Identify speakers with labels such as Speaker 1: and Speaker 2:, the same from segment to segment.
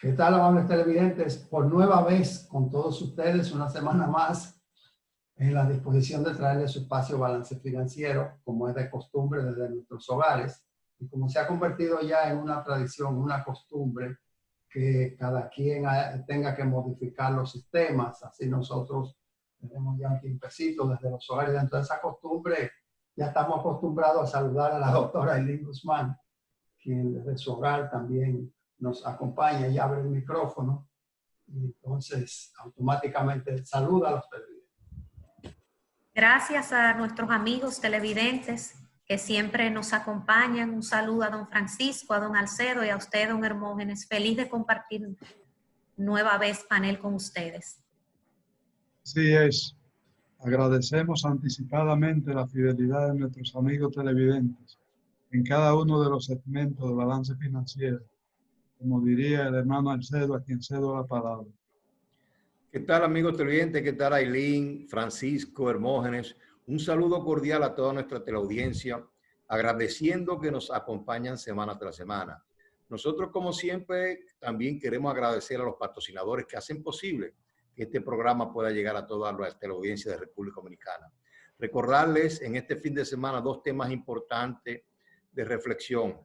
Speaker 1: ¿Qué tal, amables televidentes? Por nueva vez con todos ustedes, una semana más, en la disposición de traerles su espacio Balance Financiero, como es de costumbre desde nuestros hogares, y como se ha convertido ya en una tradición, una costumbre, que cada quien tenga que modificar los sistemas. Así nosotros tenemos ya un tiempecito desde los hogares. Dentro de esa costumbre, ya estamos acostumbrados a saludar a la doctora Aileen Guzmán, quien desde su hogar también nos acompaña y abre el micrófono, y entonces automáticamente saluda a los televidentes.
Speaker 2: Gracias a nuestros amigos televidentes que siempre nos acompañan. Un saludo a don Francisco, a don Alcedo y a usted, don Hermógenes. Feliz de compartir nueva vez panel con ustedes.
Speaker 3: Así es. Agradecemos anticipadamente la fidelidad de nuestros amigos televidentes en cada uno de los segmentos de Balance Financiero. Como diría el hermano Alcedo, a quien cedo la palabra.
Speaker 4: ¿Qué tal, amigos televidentes? ¿Qué tal, Aileen, Francisco, Hermógenes? Un saludo cordial a toda nuestra teleaudiencia, agradeciendo que nos acompañan semana tras semana. Nosotros, como siempre, también queremos agradecer a los patrocinadores que hacen posible que este programa pueda llegar a toda la teleaudiencia de República Dominicana. Recordarles en este fin de semana dos temas importantes de reflexión.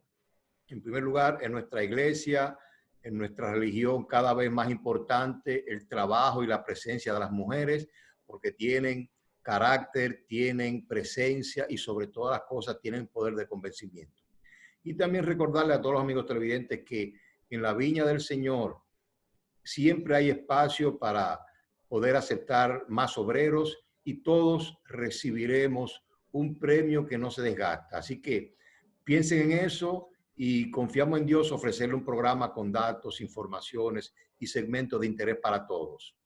Speaker 4: En primer lugar, en nuestra iglesia, en nuestra religión, cada vez más importante el trabajo y la presencia de las mujeres, porque tienen carácter, tienen presencia y sobre todas las cosas tienen poder de convencimiento. Y también recordarle a todos los amigos televidentes que en la viña del Señor siempre hay espacio para poder aceptar más obreros y todos recibiremos un premio que no se desgasta. Así que piensen en eso y confiamos en Dios ofrecerle un programa con datos, informaciones y segmentos de interés para todos.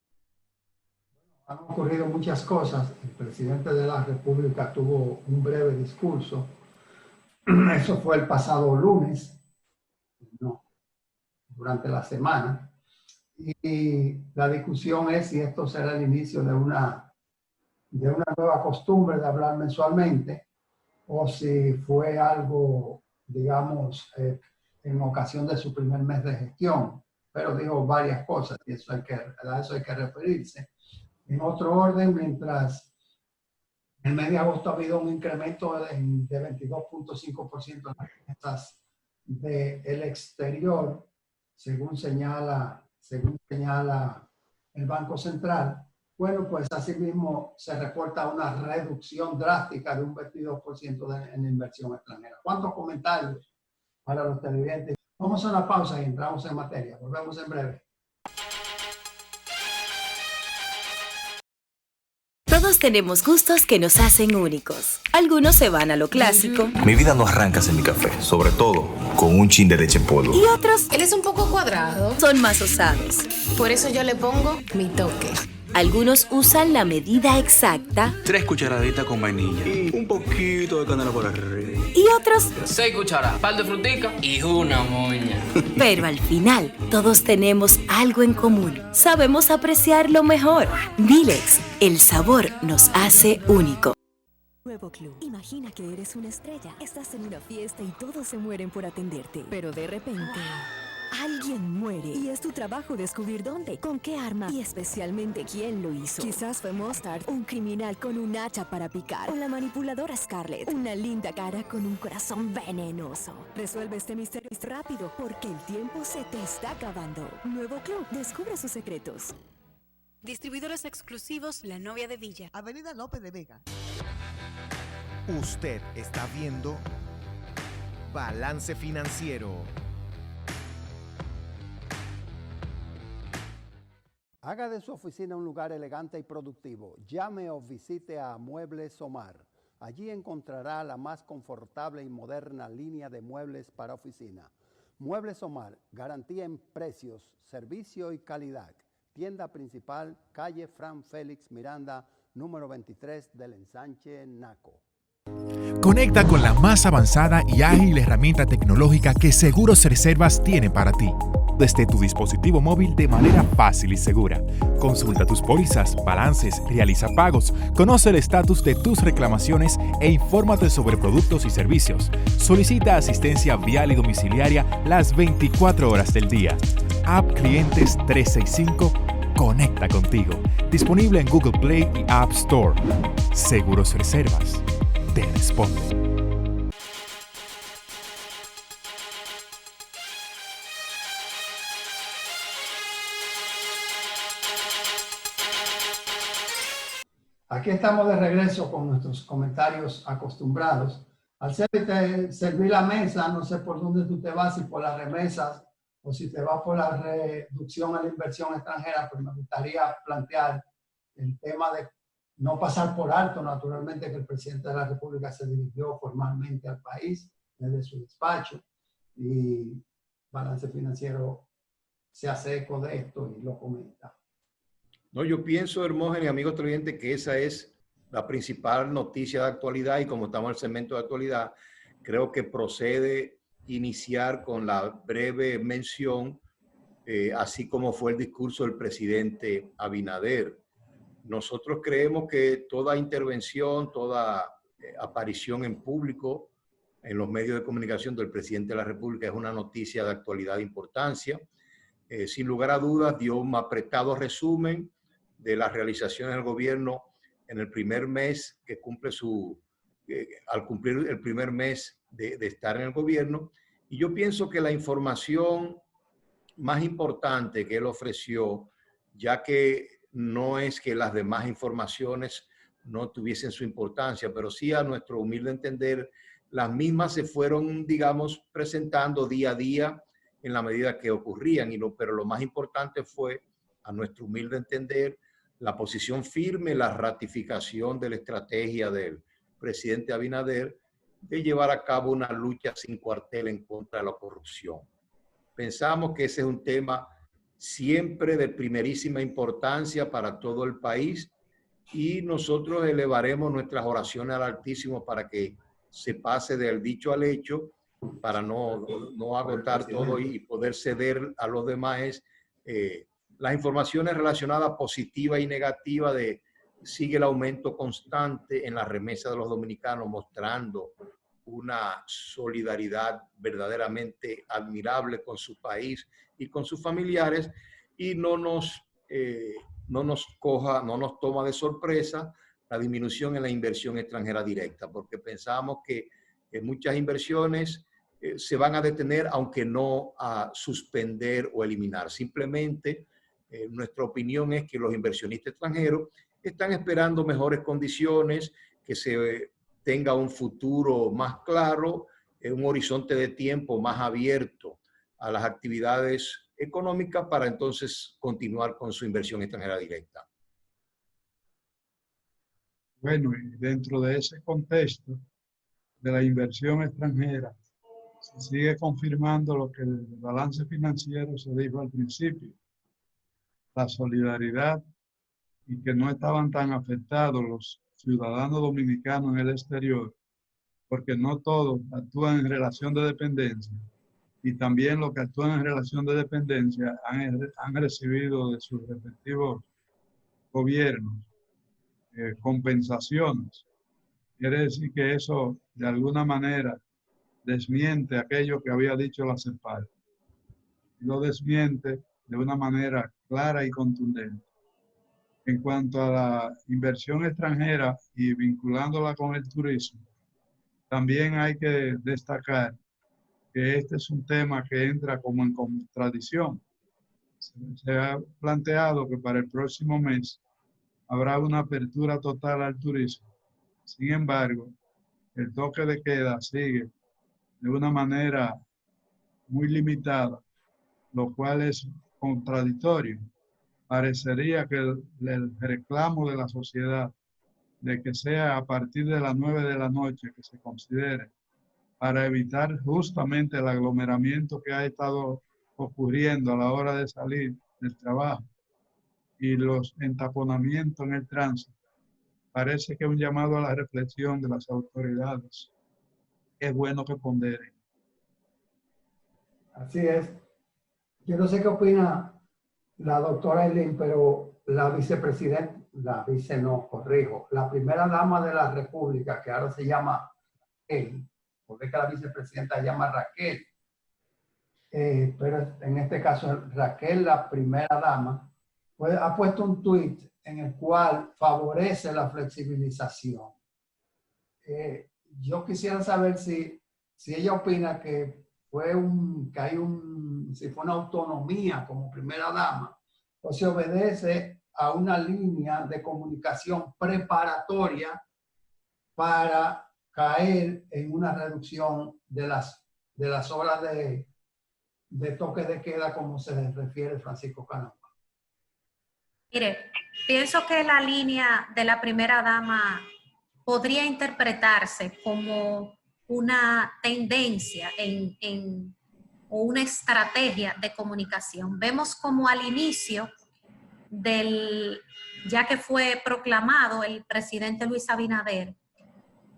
Speaker 1: Han ocurrido muchas cosas. El presidente de la República tuvo un breve discurso. Eso fue el pasado lunes, durante la semana. Y la discusión es si esto será el inicio de una nueva costumbre de hablar mensualmente o si fue algo, digamos, en ocasión de su primer mes de gestión. Pero dijo varias cosas y a eso hay que referirse. En otro orden, mientras en el mes de agosto ha habido un incremento de 22.5% en las remesas del exterior, según señala el Banco Central. Bueno, pues asimismo se reporta una reducción drástica de un 22% en la inversión extranjera. ¿Cuántos comentarios para los televidentes? Vamos a una pausa y entramos en materia. Volvemos en breve.
Speaker 5: Todos tenemos gustos que nos hacen únicos. Algunos se van a lo clásico.
Speaker 6: Mi vida no arranca sin mi café, sobre todo con un chin de leche en polvo.
Speaker 5: Y otros,
Speaker 7: él es un poco cuadrado,
Speaker 5: son más osados.
Speaker 7: Por eso yo le pongo mi toque.
Speaker 5: Algunos usan la medida exacta.
Speaker 8: 3 cucharaditas con vainilla y un poquito de canela por arriba.
Speaker 5: Y otros,
Speaker 9: 6 cucharadas, par de frutica y una moña.
Speaker 5: Pero al final, todos tenemos algo en común. Sabemos apreciar lo mejor. Dilex, el sabor nos hace único.
Speaker 10: Nuevo Club. Imagina que eres una estrella. Estás en una fiesta y todos se mueren por atenderte. Pero de repente, alguien muere. Y es tu trabajo descubrir dónde, con qué arma y especialmente quién lo hizo. Quizás fue Mustard, un criminal con un hacha para picar. O la manipuladora Scarlett, una linda cara con un corazón venenoso. Resuelve este misterio rápido porque el tiempo se te está acabando. Nuevo Club. Descubre sus secretos.
Speaker 11: Distribuidores exclusivos La Novia de Villa.
Speaker 12: Avenida López de Vega. Usted está viendo Balance Financiero.
Speaker 1: Haga de su oficina un lugar elegante y productivo. Llame o visite a Muebles Omar. Allí encontrará la más confortable y moderna línea de muebles para oficina. Muebles Omar, garantía en precios, servicio y calidad. Tienda principal, calle Fran Félix Miranda, número 23 del Ensanche Naco.
Speaker 13: Conecta con la más avanzada y ágil herramienta tecnológica que Seguros Reservas tiene para ti. Desde tu dispositivo móvil de manera fácil y segura. Consulta tus pólizas, balances, realiza pagos, conoce el estatus de tus reclamaciones e infórmate sobre productos y servicios. Solicita asistencia vial y domiciliaria las 24 horas del día. app Clientes 365 conecta contigo. Disponible en Google Play y App Store. Seguros Reservas te responde.
Speaker 1: Aquí estamos de regreso con nuestros comentarios acostumbrados. Al servir la mesa, no sé por dónde tú te vas, si por las remesas o si te vas por la reducción a la inversión extranjera, pero me gustaría plantear el tema de no pasar por alto, naturalmente, que el presidente de la República se dirigió formalmente al país desde su despacho y Balance Financiero se hace eco de esto y lo comenta.
Speaker 4: No, yo pienso, Hermógenes y amigos televidentes, que esa es la principal noticia de actualidad y como estamos en el segmento de actualidad, creo que procede iniciar con la breve mención, así como fue el discurso del presidente Abinader. Nosotros creemos que toda intervención, toda aparición en público en los medios de comunicación del presidente de la República es una noticia de actualidad de importancia. Sin lugar a dudas, dio un apretado resumen de las realizaciones del gobierno en el primer mes que cumple al cumplir el primer mes de estar en el gobierno. Y yo pienso que la información más importante que él ofreció, ya que no es que las demás informaciones no tuviesen su importancia, pero sí a nuestro humilde entender, las mismas se fueron, digamos, presentando día a día en la medida que ocurrían. Pero lo más importante fue, a nuestro humilde entender, la posición firme, la ratificación de la estrategia del presidente Abinader de llevar a cabo una lucha sin cuartel en contra de la corrupción. Pensamos que ese es un tema siempre de primerísima importancia para todo el país y nosotros elevaremos nuestras oraciones al Altísimo para que se pase del dicho al hecho, para no agotar todo y poder ceder a los demás. Las informaciones relacionadas positiva y negativa de sigue el aumento constante en la remesa de los dominicanos, mostrando una solidaridad verdaderamente admirable con su país y con sus familiares, y no nos toma de sorpresa la disminución en la inversión extranjera directa, porque pensamos que muchas inversiones se van a detener, aunque no a suspender o eliminar. Simplemente nuestra opinión es que los inversionistas extranjeros están esperando mejores condiciones, que se tenga un futuro más claro, un horizonte de tiempo más abierto a las actividades económicas para entonces continuar con su inversión extranjera directa.
Speaker 3: Bueno, y dentro de ese contexto de la inversión extranjera, se sigue confirmando lo que el balance financiero se dijo al principio, la solidaridad y que no estaban tan afectados los ciudadanos dominicanos en el exterior, porque no todos actúan en relación de dependencia y también los que actúan en relación de dependencia han recibido de sus respectivos gobiernos compensaciones. Quiere decir que eso de alguna manera desmiente aquello que había dicho la CEPAL. Y lo desmiente de una manera clara y contundente. En cuanto a la inversión extranjera y vinculándola con el turismo, también hay que destacar que este es un tema que entra como en contradicción. Se ha planteado que para el próximo mes habrá una apertura total al turismo. Sin embargo, el toque de queda sigue de una manera muy limitada, lo cual es contradictorio. Parecería que el reclamo de la sociedad de que sea a partir de las 9 de la noche que se considere, para evitar justamente el aglomeramiento que ha estado ocurriendo a la hora de salir del trabajo y los entaponamientos en el tránsito, parece que es un llamado a la reflexión de las autoridades. Es bueno que ponderen.
Speaker 1: Así es. Yo no sé qué opina la doctora Eileen, pero la vicepresidenta, la primera dama de la República, que ahora se llama Raquel, porque es que la vicepresidenta se llama Raquel, pero en este caso Raquel, la primera dama, pues, ha puesto un tuit en el cual favorece la flexibilización. Yo quisiera saber si ella opina que si fue una autonomía como primera dama, o se obedece a una línea de comunicación preparatoria para caer en una reducción de las horas de toque de queda, como se refiere Francisco Canova.
Speaker 2: Mire, pienso que la línea de la primera dama podría interpretarse como una tendencia o una estrategia de comunicación. Vemos como al inicio ya que fue proclamado el presidente Luis Abinader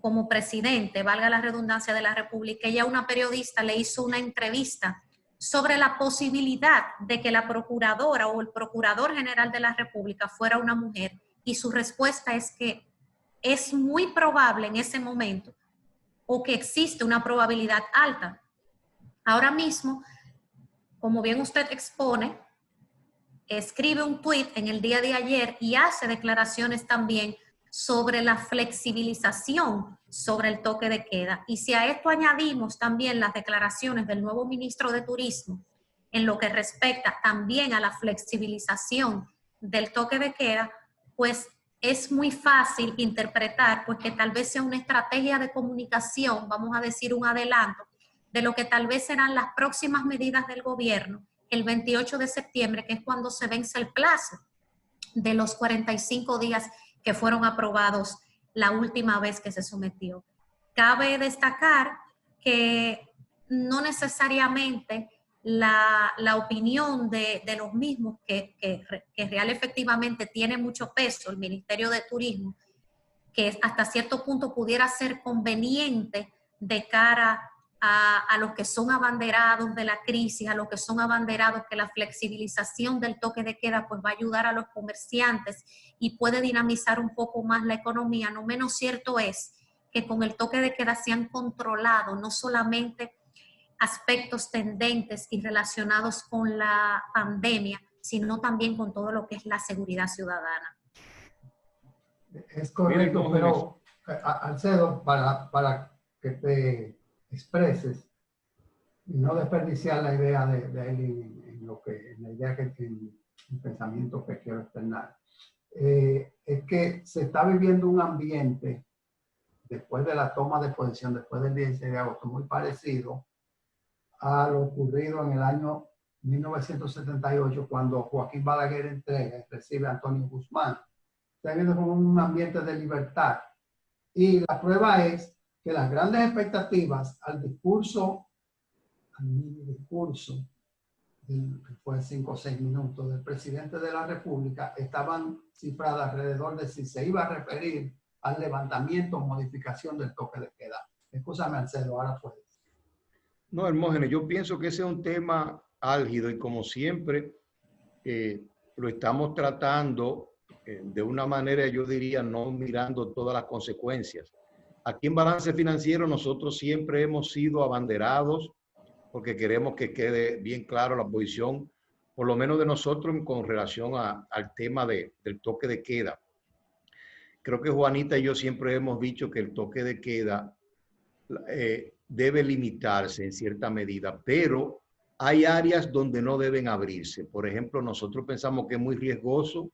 Speaker 2: como presidente, valga la redundancia, de la República, ella, una periodista, le hizo una entrevista sobre la posibilidad de que la procuradora o el procurador general de la República fuera una mujer, y su respuesta es que es muy probable en ese momento, o que existe una probabilidad alta. Ahora mismo, como bien usted expone, escribe un tuit en el día de ayer y hace declaraciones también sobre la flexibilización sobre el toque de queda. Y si a esto añadimos también las declaraciones del nuevo ministro de Turismo en lo que respecta también a la flexibilización del toque de queda, pues es muy fácil interpretar pues que tal vez sea una estrategia de comunicación, vamos a decir un adelanto, de lo que tal vez serán las próximas medidas del gobierno el 28 de septiembre, que es cuando se vence el plazo de los 45 días que fueron aprobados la última vez que se sometió. Cabe destacar que no necesariamente la opinión de los mismos, que real efectivamente tiene mucho peso, el Ministerio de Turismo, que hasta cierto punto pudiera ser conveniente de cara a los que son abanderados de la crisis, a los que son abanderados que la flexibilización del toque de queda pues va a ayudar a los comerciantes y puede dinamizar un poco más la economía. No menos cierto es que con el toque de queda se han controlado no solamente aspectos tendentes y relacionados con la pandemia, sino también con todo lo que es la seguridad ciudadana.
Speaker 1: Es correcto, pero Alcedo, para que te expreses y no desperdiciar la idea de Aileen en la idea en el pensamiento que quiero externar, es que se está viviendo un ambiente después de la toma de posesión, después del 16 de agosto, muy parecido a lo ocurrido en el año 1978, cuando Joaquín Balaguer recibe a Antonio Guzmán. Está viviendo como un ambiente de libertad. Y la prueba es que las grandes expectativas al mini discurso, que fue 5 o 6 minutos, del presidente de la República, estaban cifradas alrededor de si se iba a referir al levantamiento o modificación del toque de queda. Escúchame, Alcedo, ahora puedes.
Speaker 4: No, Hermógenes, yo pienso que ese es un tema álgido y como siempre lo estamos tratando de una manera, yo diría, no mirando todas las consecuencias. Aquí en Balance Financiero nosotros siempre hemos sido abanderados porque queremos que quede bien claro la posición, por lo menos de nosotros con relación al tema del toque de queda. Creo que Juanita y yo siempre hemos dicho que el toque de queda debe limitarse en cierta medida, pero hay áreas donde no deben abrirse. Por ejemplo, nosotros pensamos que es muy riesgoso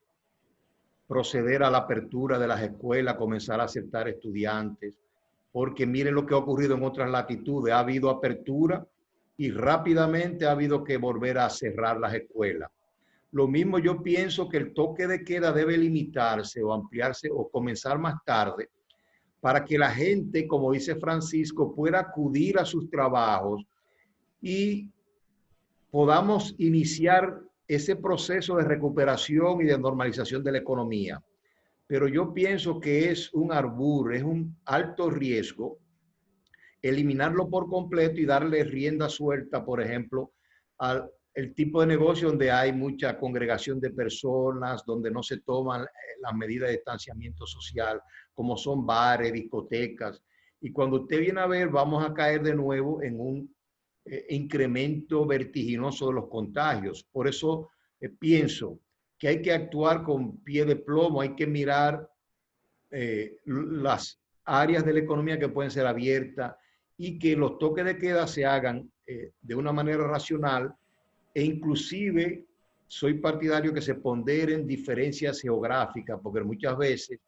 Speaker 4: proceder a la apertura de las escuelas, comenzar a aceptar estudiantes, porque miren lo que ha ocurrido en otras latitudes. Ha habido apertura y rápidamente ha habido que volver a cerrar las escuelas. Lo mismo yo pienso que el toque de queda debe limitarse o ampliarse o comenzar más tarde para que la gente, como dice Francisco, pueda acudir a sus trabajos y podamos iniciar ese proceso de recuperación y de normalización de la economía. Pero yo pienso que es un arbur, es un alto riesgo eliminarlo por completo y darle rienda suelta, por ejemplo, al tipo de negocio donde hay mucha congregación de personas, donde no se toman las medidas de distanciamiento social, como son bares, discotecas. Y cuando usted viene a ver, vamos a caer de nuevo en incremento vertiginoso de los contagios. Por eso pienso que hay que actuar con pie de plomo, hay que mirar las áreas de la economía que pueden ser abiertas y que los toques de queda se hagan de una manera racional, e inclusive soy partidario que se ponderen diferencias geográficas, porque muchas veces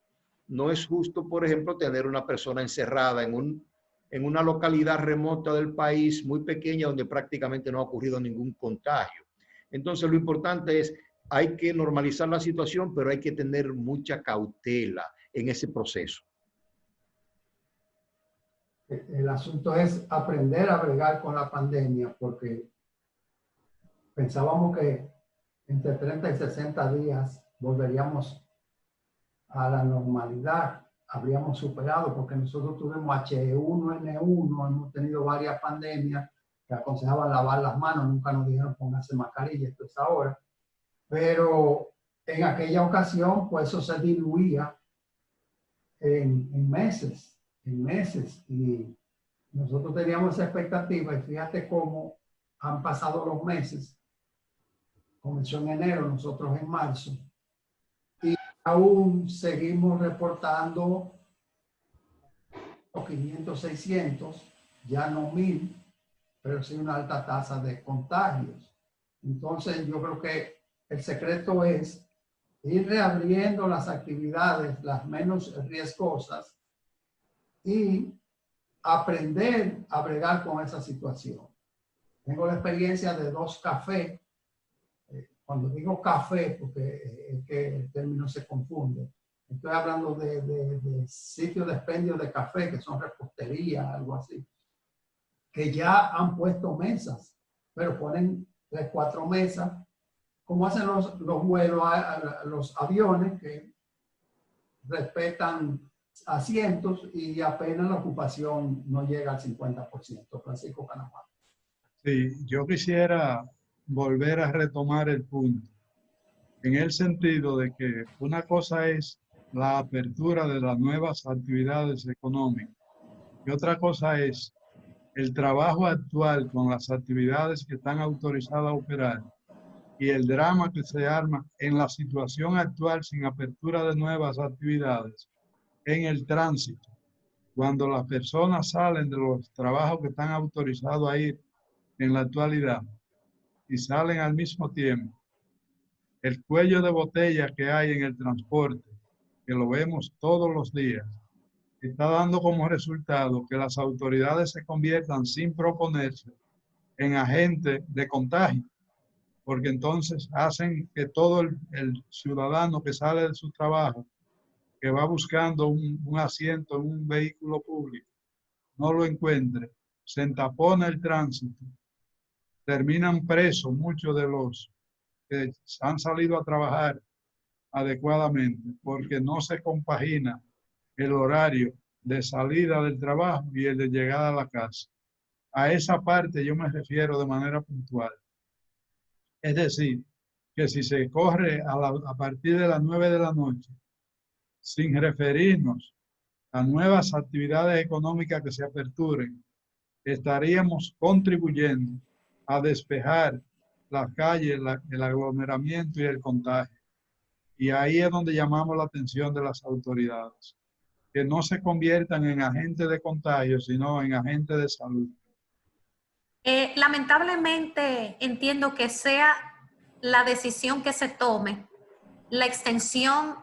Speaker 4: no es justo, por ejemplo, tener una persona encerrada en una localidad remota del país muy pequeña donde prácticamente no ha ocurrido ningún contagio. Entonces lo importante es, hay que normalizar la situación, pero hay que tener mucha cautela en ese proceso.
Speaker 1: El asunto es aprender a bregar con la pandemia, porque pensábamos que entre 30 y 60 días volveríamos a la normalidad, habríamos superado, porque nosotros tuvimos H1N1, hemos tenido varias pandemias que aconsejaban lavar las manos, nunca nos dijeron pónganse mascarilla, esto es ahora, pero en aquella ocasión pues eso se diluía en meses, y nosotros teníamos esa expectativa, y fíjate cómo han pasado los meses. Comenzó en enero, nosotros en marzo, y aún seguimos reportando 500, 600, ya no 1000, pero sí una alta tasa de contagios. Entonces yo creo que el secreto es ir reabriendo las actividades, las menos riesgosas, y aprender a bregar con esa situación. Tengo la experiencia de 2 cafés. Cuando digo café, porque es que el término se confunde, estoy hablando de sitios de expendio de café, que son repostería, algo así, que ya han puesto mesas, pero ponen 3, 4 mesas, como hacen los vuelos, los aviones, que respetan asientos y apenas la ocupación no llega al 50%. Francisco Canamá.
Speaker 3: Sí, yo quisiera volver a retomar el punto, en el sentido de que una cosa es la apertura de las nuevas actividades económicas y otra cosa es el trabajo actual con las actividades que están autorizadas a operar y el drama que se arma en la situación actual sin apertura de nuevas actividades en el tránsito, cuando las personas salen de los trabajos que están autorizados a ir en la actualidad y salen al mismo tiempo. El cuello de botella que hay en el transporte, que lo vemos todos los días, está dando como resultado que las autoridades se conviertan sin proponerse en agentes de contagio, porque entonces hacen que todo el ciudadano que sale de su trabajo, que va buscando un asiento en un vehículo público, no lo encuentre, se entapona el tránsito, terminan presos muchos de los que han salido a trabajar adecuadamente, porque no se compagina el horario de salida del trabajo y el de llegada a la casa. A esa parte yo me refiero de manera puntual. Es decir, que si se corre a partir de las 9 de la noche, sin referirnos a nuevas actividades económicas que se aperturen, estaríamos contribuyendo a despejar las calles, el aglomeramiento y el contagio. Y ahí es donde llamamos la atención de las autoridades, que no se conviertan en agentes de contagio, sino en agentes de salud.
Speaker 2: Lamentablemente entiendo que sea la decisión que se tome, la extensión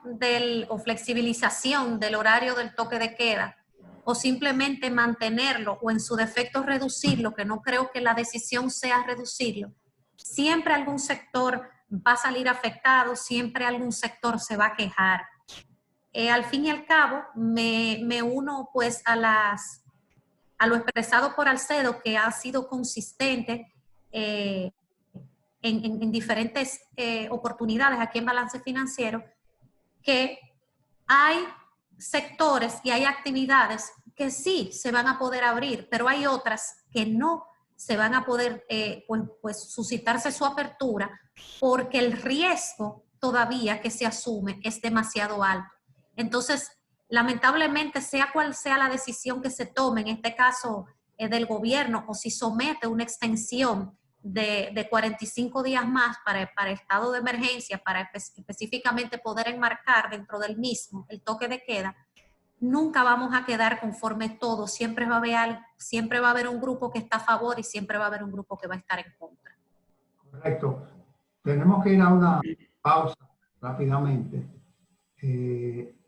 Speaker 2: o flexibilización del horario del toque de queda, o simplemente mantenerlo o en su defecto reducirlo, que no creo que la decisión sea reducirlo, siempre algún sector va a salir afectado, siempre algún sector se va a quejar. Al fin y al cabo, me uno pues a lo expresado por Alcedo, que ha sido consistente en diferentes oportunidades aquí en Balance Financiero, que hay sectores y hay actividades que sí se van a poder abrir, pero hay otras que no se van a poder pues suscitarse su apertura, porque el riesgo todavía que se asume es demasiado alto. Entonces, lamentablemente, sea cual sea la decisión que se tome, en este caso del gobierno o si somete una extensión de 45 días más para estado de emergencia, para específicamente poder enmarcar dentro del mismo el toque de queda, nunca vamos a quedar conforme todos. Siempre va a haber un grupo que está a favor y siempre va a haber un grupo que va a estar en contra.
Speaker 1: Correcto. Tenemos que ir a una pausa rápidamente.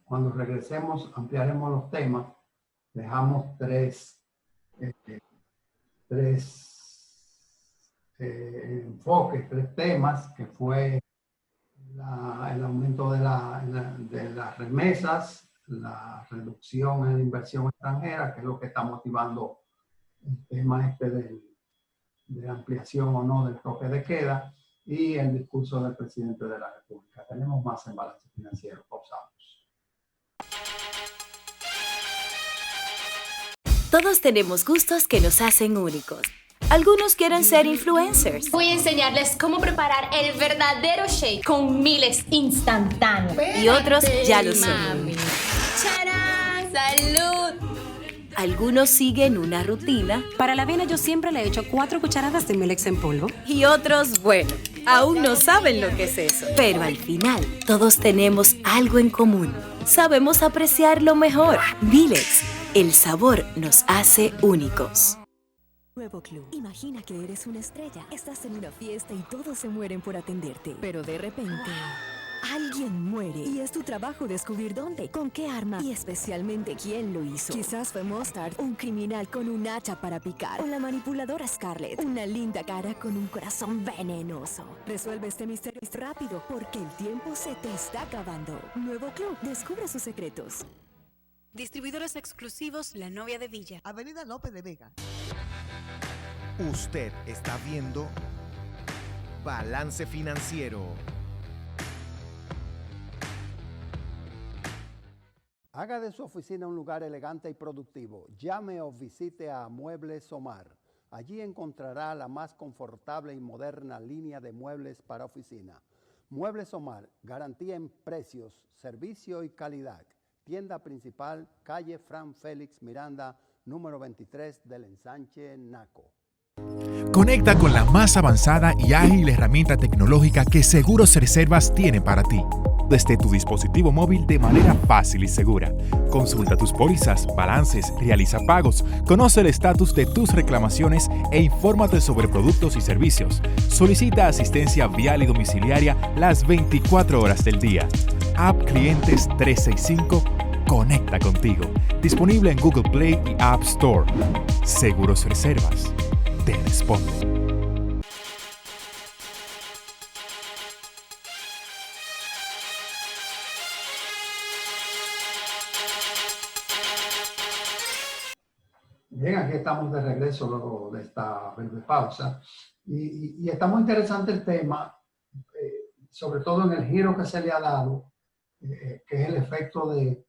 Speaker 1: Cuando regresemos ampliaremos los temas. Dejamos tres enfoques, tres temas, que fue el aumento de las remesas, la reducción en la inversión extranjera, que es lo que está motivando el tema de ampliación o no del toque de queda, y el discurso del presidente de la República. Tenemos más en Balance Financiero. Pausamos.
Speaker 5: Todos tenemos gustos que nos hacen únicos. Algunos quieren ser influencers.
Speaker 7: Voy a enseñarles cómo preparar el verdadero shake con Milex instantáneo.
Speaker 5: Y otros ya lo son.
Speaker 7: ¡Charán! ¡Salud!
Speaker 5: Algunos siguen una rutina.
Speaker 11: Para la avena yo siempre le echo 4 cucharadas de Milex en polvo.
Speaker 5: Y otros, bueno, aún no saben lo que es eso. Pero al final, todos tenemos algo en común. Sabemos apreciar lo mejor. Milex, el sabor nos hace únicos.
Speaker 10: Nuevo Club. Imagina que eres una estrella. Estás en una fiesta y todos se mueren por atenderte. Pero de repente, alguien muere. Y es tu trabajo descubrir dónde, con qué arma y especialmente quién lo hizo. Quizás fue Mustard, un criminal con un hacha para picar. O la manipuladora Scarlett, una linda cara con un corazón venenoso. Resuelve este misterio rápido porque el tiempo se te está acabando. Nuevo Club. Descubre sus secretos.
Speaker 11: Distribuidores exclusivos La Novia de Villa.
Speaker 12: Avenida López de Vega. Usted está viendo Balance Financiero.
Speaker 1: Haga de su oficina un lugar elegante y productivo. Llame o visite a Muebles Omar. Allí encontrará la más confortable y moderna línea de muebles para oficina. Muebles Omar, garantía en precios, servicio y calidad. Tienda principal, calle Fran Félix Miranda, número 23 del Ensanche Naco.
Speaker 13: Conecta con la más avanzada y ágil herramienta tecnológica que Seguros Reservas tiene para ti, desde tu dispositivo móvil de manera fácil y segura. Consulta tus pólizas, balances, realiza pagos, conoce el estatus de tus reclamaciones e infórmate sobre productos y servicios. Solicita asistencia vial y domiciliaria las 24 horas del día. App Clientes 365 conecta contigo. Disponible en Google Play y App Store. Seguros Reservas. Te responde.
Speaker 1: Bien, aquí estamos de regreso luego de esta breve pausa. Y está muy interesante el tema, sobre todo en el giro que se le ha dado, que es el efecto de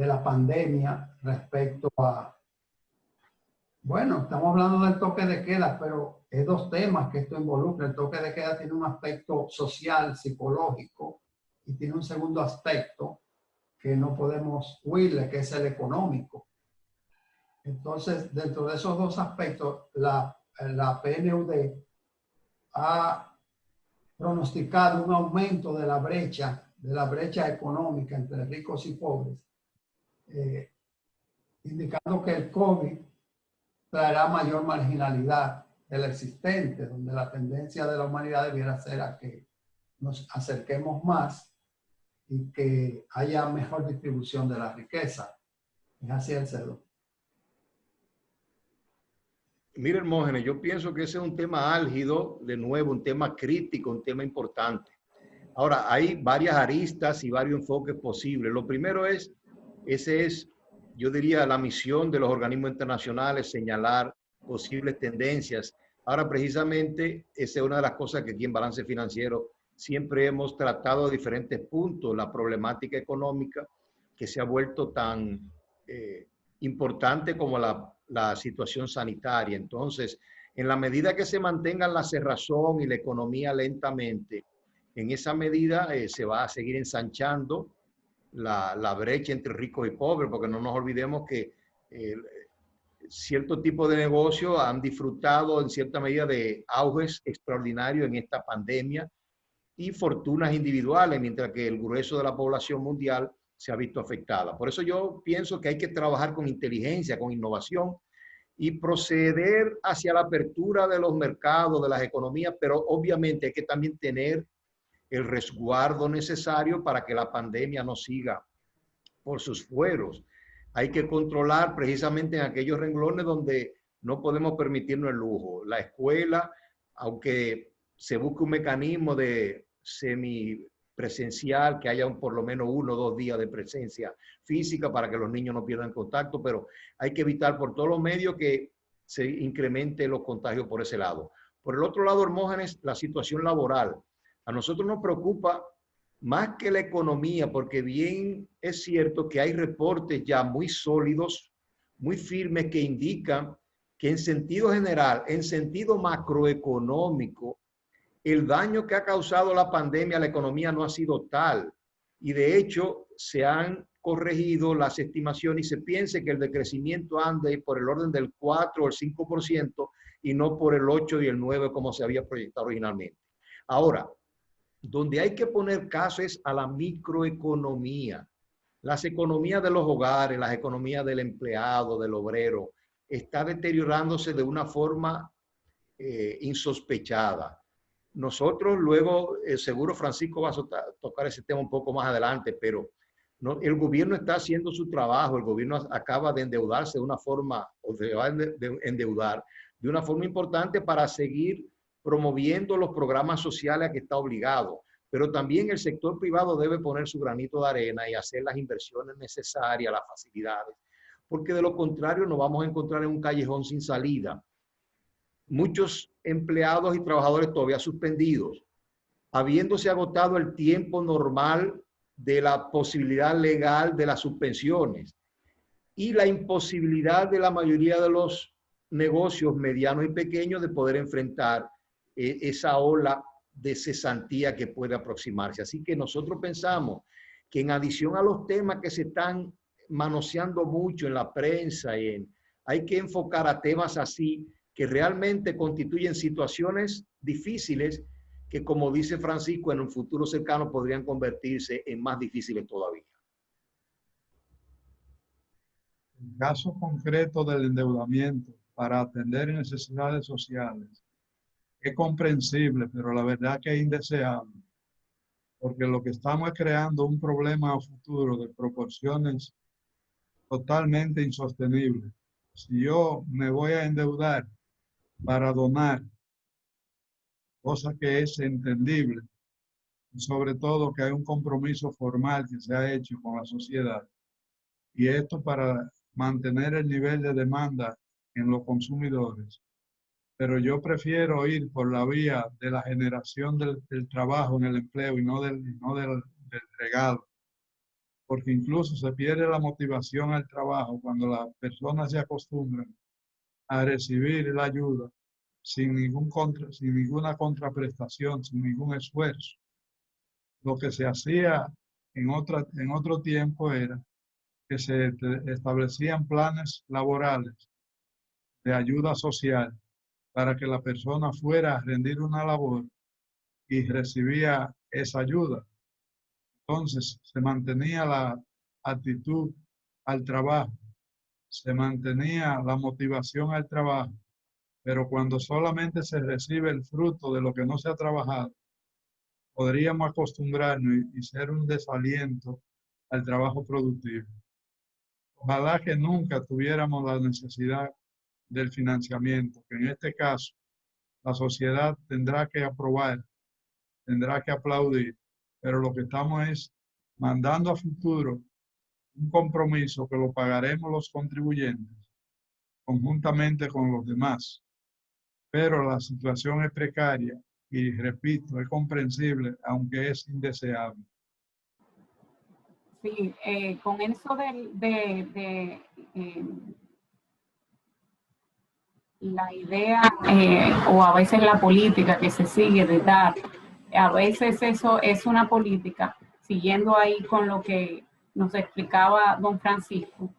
Speaker 1: la pandemia respecto a, bueno, estamos hablando del toque de queda, pero es dos temas que esto involucra. El toque de queda tiene un aspecto social, psicológico, y tiene un segundo aspecto que no podemos huirle, que es el económico. Entonces, dentro de esos dos aspectos, la PNUD ha pronosticado un aumento de la brecha económica entre ricos y pobres, indicando que el COVID traerá mayor marginalidad de la existente, donde la tendencia de la humanidad debiera ser a que nos acerquemos más y que haya mejor distribución de la riqueza. Es así el cedo.
Speaker 4: Mire, Hermógenes, yo pienso que ese es un tema álgido, de nuevo, un tema crítico, un tema importante. Ahora, hay varias aristas y varios enfoques posibles. Lo primero es, yo diría, la misión de los organismos internacionales, señalar posibles tendencias. Ahora, precisamente, esa es una de las cosas que aquí en Balance Financiero siempre hemos tratado de diferentes puntos, la problemática económica que se ha vuelto tan importante como la situación sanitaria. Entonces, en la medida que se mantengan la cerrazón y la economía lentamente, en esa medida se va a seguir ensanchando la brecha entre ricos y pobres, porque no nos olvidemos que cierto tipo de negocio han disfrutado en cierta medida de auges extraordinarios en esta pandemia y fortunas individuales, mientras que el grueso de la población mundial se ha visto afectada. Por eso yo pienso que hay que trabajar con inteligencia, con innovación y proceder hacia la apertura de los mercados, de las economías, pero obviamente hay que también tener el resguardo necesario para que la pandemia no siga por sus fueros. Hay que controlar precisamente en aquellos renglones donde no podemos permitirnos el lujo. La escuela, aunque se busque un mecanismo de semipresencial, que haya por lo menos 1 o 2 días de presencia física para que los niños no pierdan contacto, pero hay que evitar por todos los medios que se incremente los contagios por ese lado. Por el otro lado, Hermógenes, la situación laboral. A nosotros nos preocupa más que la economía, porque bien es cierto que hay reportes ya muy sólidos, muy firmes, que indican que en sentido general, en sentido macroeconómico, el daño que ha causado la pandemia a la economía no ha sido tal. Y de hecho, se han corregido las estimaciones y se piensa que el decrecimiento ande por el orden del 4 o el 5% y no por el 8 y el 9 como se había proyectado originalmente. Ahora, donde hay que poner caso es a la microeconomía. Las economías de los hogares, las economías del empleado, del obrero, está deteriorándose de una forma insospechada. Nosotros luego, seguro Francisco va a tocar ese tema un poco más adelante, pero no, el gobierno está haciendo su trabajo, el gobierno acaba de endeudarse de una forma, o se va a endeudar de una forma importante para seguir promoviendo los programas sociales a que está obligado, pero también el sector privado debe poner su granito de arena y hacer las inversiones necesarias, las facilidades, porque de lo contrario nos vamos a encontrar en un callejón sin salida. Muchos empleados y trabajadores todavía suspendidos, habiéndose agotado el tiempo normal de la posibilidad legal de las suspensiones y la imposibilidad de la mayoría de los negocios medianos y pequeños de poder enfrentar esa ola de cesantía que puede aproximarse. Así que nosotros pensamos que en adición a los temas que se están manoseando mucho en la prensa, hay que enfocar a temas así que realmente constituyen situaciones difíciles que, como dice Francisco, en un futuro cercano podrían convertirse en más difíciles todavía.
Speaker 3: El caso concreto del endeudamiento para atender necesidades sociales es comprensible, pero la verdad que es indeseable, porque lo que estamos es creando un problema a futuro de proporciones totalmente insostenibles. Si yo me voy a endeudar para donar, cosa que es entendible, y sobre todo que hay un compromiso formal que se ha hecho con la sociedad, y esto para mantener el nivel de demanda en los consumidores. Pero yo prefiero ir por la vía de la generación del trabajo en el empleo y no del regalo, porque incluso se pierde la motivación al trabajo cuando las personas se acostumbran a recibir la ayuda sin ninguna contraprestación, sin ningún esfuerzo. Lo que se hacía en otro tiempo era que se establecían planes laborales de ayuda social para que la persona fuera a rendir una labor y recibía esa ayuda. Entonces se mantenía la actitud al trabajo, se mantenía la motivación al trabajo, pero cuando solamente se recibe el fruto de lo que no se ha trabajado, podríamos acostumbrarnos y ser un desaliento al trabajo productivo. Ojalá que nunca tuviéramos la necesidad del financiamiento, que en este caso la sociedad tendrá que aprobar, tendrá que aplaudir, pero lo que estamos es mandando a futuro un compromiso que lo pagaremos los contribuyentes conjuntamente con los demás. Pero la situación es precaria y, repito, es comprensible, aunque es indeseable.
Speaker 14: Sí, con eso la idea o a veces la política que se sigue de dar, a veces eso es una política, siguiendo ahí con lo que nos explicaba don Francisco,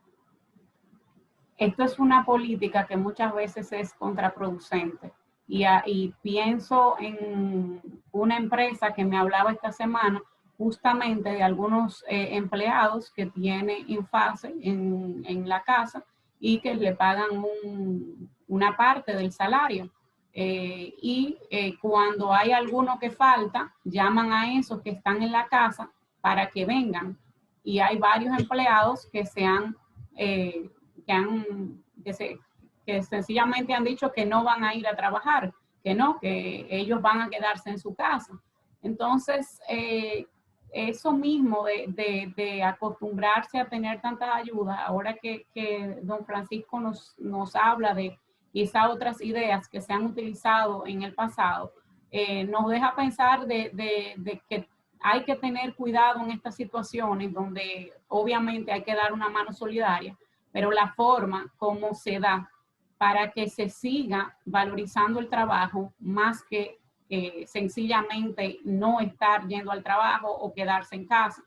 Speaker 14: esto es una política que muchas veces es contraproducente. Y pienso en una empresa que me hablaba esta semana justamente de algunos empleados que tienen INFASE en la casa y que le pagan una parte del salario. Cuando hay alguno que falta, llaman a esos que están en la casa para que vengan. Y hay varios empleados que que sencillamente han dicho que no van a ir a trabajar, que ellos van a quedarse en su casa. Entonces, eso mismo de acostumbrarse a tener tantas ayudas, ahora que don Francisco nos habla de quizá otras ideas que se han utilizado en el pasado, nos deja pensar de que hay que tener cuidado en estas situaciones donde obviamente hay que dar una mano solidaria, pero la forma como se da para que se siga valorizando el trabajo más que sencillamente no estar yendo al trabajo o quedarse en casa.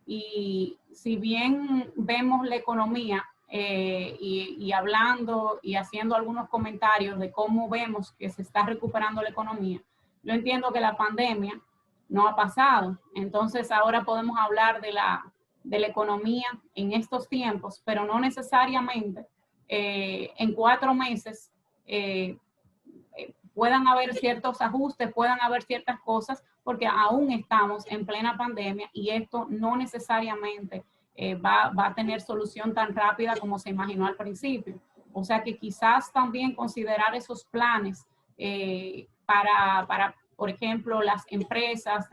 Speaker 14: Y si bien vemos la economía y hablando y haciendo algunos comentarios de cómo vemos que se está recuperando la economía, yo entiendo que la pandemia no ha pasado. Entonces ahora podemos hablar de la economía en estos tiempos, pero no necesariamente en 4 meses puedan haber ciertos ajustes, puedan haber ciertas cosas, porque aún estamos en plena pandemia y esto no necesariamente va a tener solución tan rápida como se imaginó al principio. O sea que quizás también considerar esos planes para, por ejemplo, las empresas,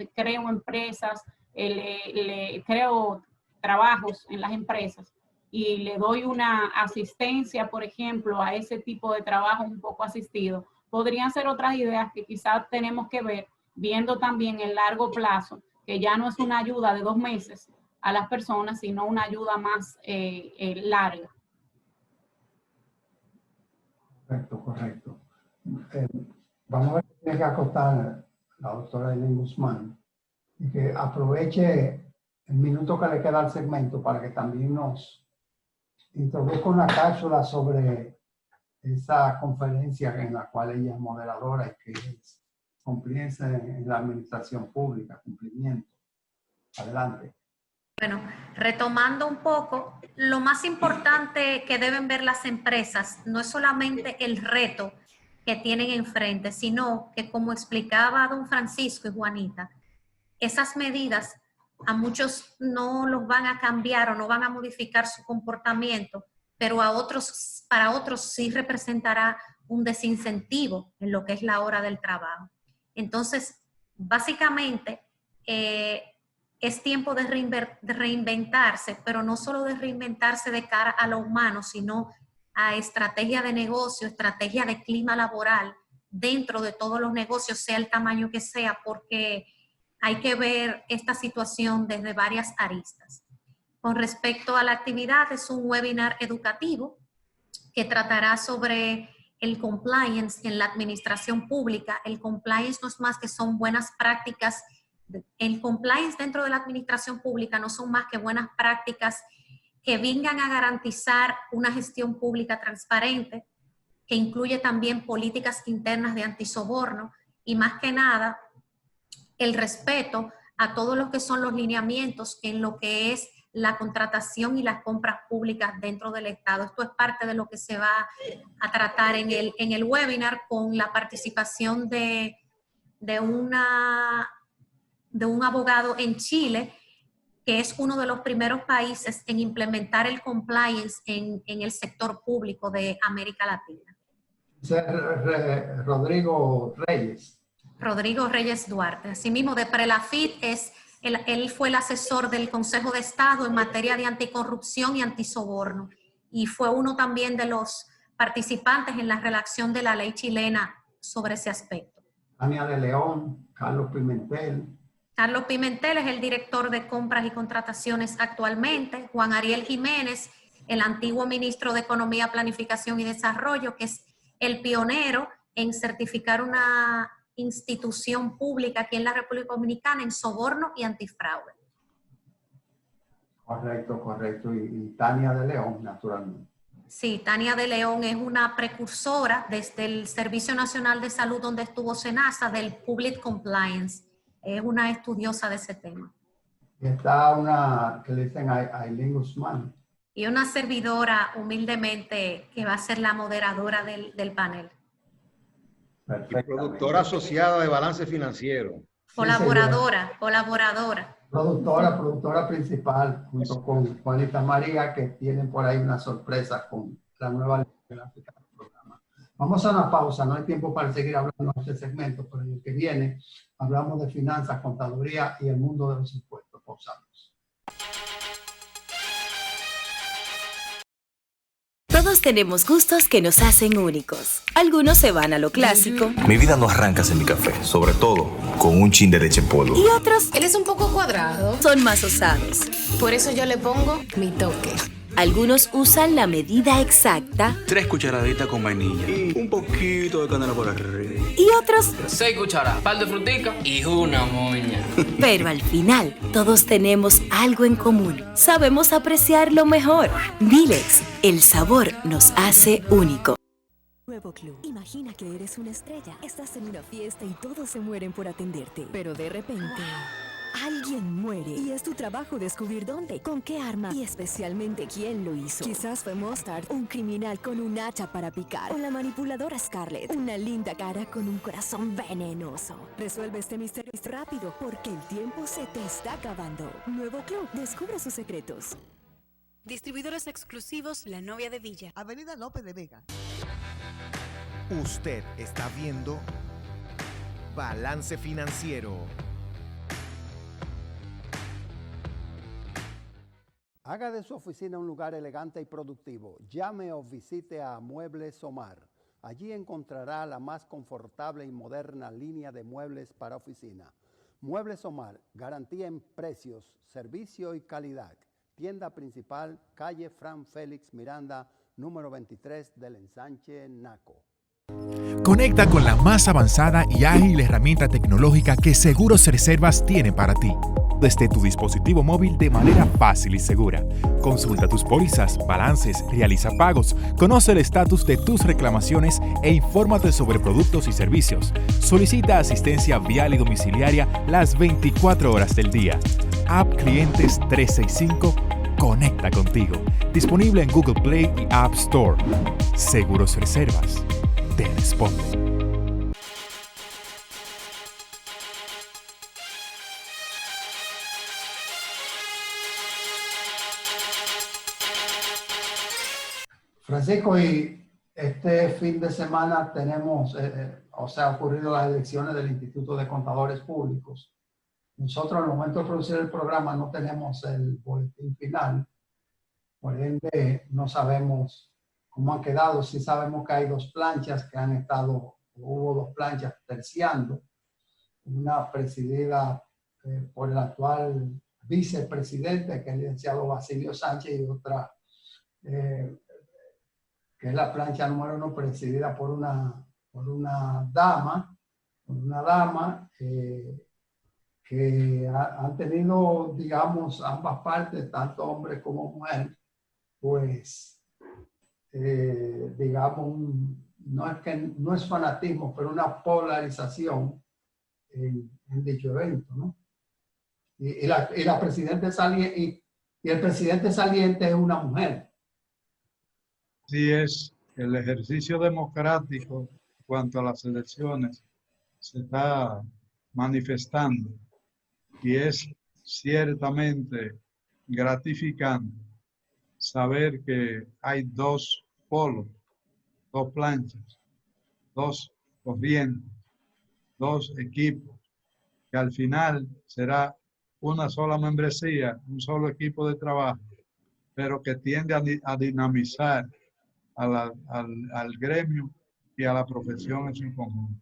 Speaker 14: creo trabajos en las empresas y le doy una asistencia, por ejemplo, a ese tipo de trabajo un poco asistido. Podrían ser otras ideas que quizás tenemos que ver, viendo también el largo plazo, que ya no es una ayuda de 2 meses a las personas, sino una ayuda más larga.
Speaker 1: Correcto. Vamos a ver si tiene que acotar la doctora Eileen Guzmán y que aproveche el minuto que le queda al segmento para que también nos introduzca una cápsula sobre esa conferencia en la cual ella es moderadora y que es cumplirse en la administración pública, cumplimiento. Adelante.
Speaker 2: Bueno, retomando un poco, lo más importante que deben ver las empresas no es solamente el reto que tienen enfrente, sino que, como explicaba don Francisco y Juanita, esas medidas a muchos no los van a cambiar o no van a modificar su comportamiento, pero para otros sí representará un desincentivo en lo que es la hora del trabajo. Entonces, básicamente, es tiempo de reinventarse, pero no solo de reinventarse de cara a lo humano, sino a estrategia de negocio, estrategia de clima laboral dentro de todos los negocios, sea el tamaño que sea, porque hay que ver esta situación desde varias aristas. Con respecto a la actividad, es un webinar educativo que tratará sobre el compliance en la administración pública. El compliance no es más que son buenas prácticas. El compliance dentro de la administración pública no son más que buenas prácticas que vengan a garantizar una gestión pública transparente, que incluye también políticas internas de antisoborno y más que nada el respeto a todos los que son los lineamientos en lo que es la contratación y las compras públicas dentro del Estado. Esto es parte de lo que se va a tratar en el webinar con la participación de un abogado en Chile, que es uno de los primeros países en implementar el compliance en el sector público de América Latina.
Speaker 1: Rodrigo Reyes.
Speaker 2: Rodrigo Reyes Duarte. Asimismo, de Prelafit, él fue el asesor del Consejo de Estado en materia de anticorrupción y antisoborno, y fue uno también de los participantes en la redacción de la ley chilena sobre ese aspecto.
Speaker 1: Tania de León, Carlos Pimentel.
Speaker 2: Carlos Pimentel es el director de compras y contrataciones actualmente. Juan Ariel Jiménez, el antiguo ministro de Economía, Planificación y Desarrollo, que es el pionero en certificar una institución pública aquí en la República Dominicana en soborno y antifraude.
Speaker 1: Correcto. Y Tania de León, naturalmente.
Speaker 2: Sí, Tania de León es una precursora desde el Servicio Nacional de Salud donde estuvo SENASA del Public Compliance. Es una estudiosa de ese tema.
Speaker 1: Y está una que le dicen Aileen Guzmán.
Speaker 2: Y una servidora humildemente que va a ser la moderadora del panel.
Speaker 4: Y productora asociada de Balance Financiero.
Speaker 2: Colaboradora.
Speaker 1: Productora principal, junto con Juanita María, que tienen por ahí una sorpresa con la nueva gráfica del programa. Vamos a una pausa, no hay tiempo para seguir hablando de este segmento, pero en el que viene hablamos de finanzas, contaduría y el mundo de los impuestos. Pausamos.
Speaker 5: Todos tenemos gustos que nos hacen únicos. Algunos se van a lo clásico.
Speaker 6: Mi vida no arranca sin mi café, sobre todo con un chin de leche en polvo.
Speaker 5: Y otros,
Speaker 11: Él es un poco cuadrado.
Speaker 5: son más osados.
Speaker 11: Por eso yo le pongo mi toque.
Speaker 5: Algunos usan la medida exacta
Speaker 8: 3 cucharaditas con vainilla. Y un poquito de canela por arriba.
Speaker 5: y otros,
Speaker 9: 6 cucharadas, par de frutica y una moña.
Speaker 5: pero al final todos tenemos algo en común. Sabemos apreciar lo mejor. Dilex, el sabor nos hace único.
Speaker 10: Nuevo Club. Imagina que eres una estrella. Estás en una fiesta y todos se mueren por atenderte. Pero de repente, alguien muere. Y es tu trabajo descubrir dónde, con qué arma y especialmente quién lo hizo. Quizás fue Mustard, un criminal con un hacha para picar. O la manipuladora Scarlett, una linda cara con un corazón venenoso. Resuelve este misterio rápido porque el tiempo se te está acabando. Nuevo Club. Descubre sus secretos.
Speaker 11: Distribuidores exclusivos La Novia de Villa.
Speaker 12: Avenida López de Vega. Usted está viendo Balance Financiero.
Speaker 1: Haga de su oficina un lugar elegante y productivo. Llame o visite a Muebles Omar. Allí encontrará la más confortable y moderna línea de muebles para oficina. Muebles Omar, garantía en precios, servicio y calidad. Tienda principal, calle Fran Félix Miranda, número 23 del Ensanche Naco.
Speaker 13: Conecta con la más avanzada y ágil herramienta tecnológica que Seguros Reservas tiene para ti. Desde tu dispositivo móvil de manera fácil y segura. Consulta tus pólizas, balances, realiza pagos, conoce el estatus de tus reclamaciones e infórmate sobre productos y servicios. Solicita asistencia vial y domiciliaria las 24 horas del día. App Clientes 365 conecta contigo. Disponible en Google Play y App Store. Seguros Reservas. Te responde.
Speaker 1: Francisco, y este fin de semana tenemos, ha ocurrido las elecciones del Instituto de Contadores Públicos. Nosotros al momento de producir el programa no tenemos el boletín final, por ende no sabemos cómo han quedado. Sí sabemos que hay hubo dos planchas terciando, una presidida por el actual vicepresidente, que es el licenciado Basilio Sánchez, y otra que es la plancha número 1, presidida por una dama que han tenido, digamos, ambas partes, tanto hombre como mujer, pues, digamos, no es fanatismo, pero una polarización en dicho evento, ¿no? Y la presidenta saliente, y el presidente saliente es una mujer.
Speaker 3: Sí, es el ejercicio democrático en cuanto a las elecciones se está manifestando y es ciertamente gratificante saber que hay dos polos, dos planchas, dos corrientes, dos equipos, que al final será una sola membresía, un solo equipo de trabajo, pero que tiende a dinamizar al gremio y a la profesión en su conjunto.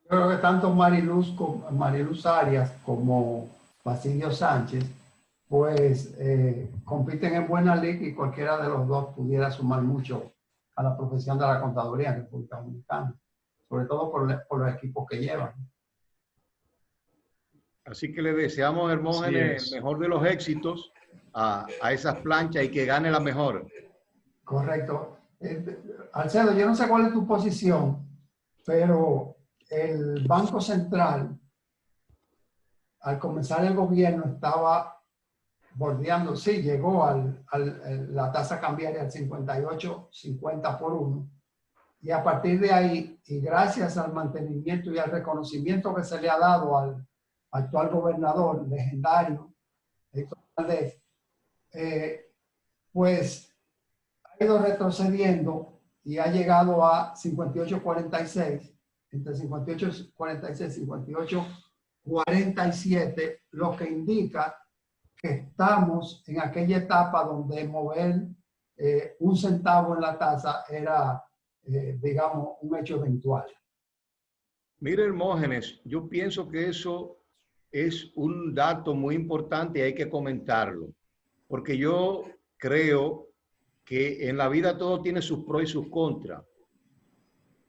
Speaker 1: Yo creo que tanto Mariluz Arias como Basilio Sánchez, pues compiten en buena liga y cualquiera de los dos pudiera sumar mucho a la profesión de la contaduría en República Dominicana, sobre todo por los equipos que llevan.
Speaker 4: Así que le deseamos, Hermógenes, el mejor de los éxitos a esas planchas y que gane la mejor.
Speaker 1: Correcto. Alcedo, yo no sé cuál es tu posición, pero el Banco Central, al comenzar el gobierno, estaba bordeando, sí, llegó la tasa cambiaria al 58.50 por 1. Y a partir de ahí, y gracias al mantenimiento y al reconocimiento que se le ha dado al actual gobernador legendario, Héctor Valdez, pues ha ido retrocediendo y ha llegado a 58.46, entre 58.46 y 58.47, lo que indica que estamos en aquella etapa donde mover un centavo en la tasa era, digamos, un hecho eventual.
Speaker 4: Mire, Hermógenes, yo pienso que eso es un dato muy importante y hay que comentarlo, porque yo creo que en la vida todo tiene sus pros y sus contras.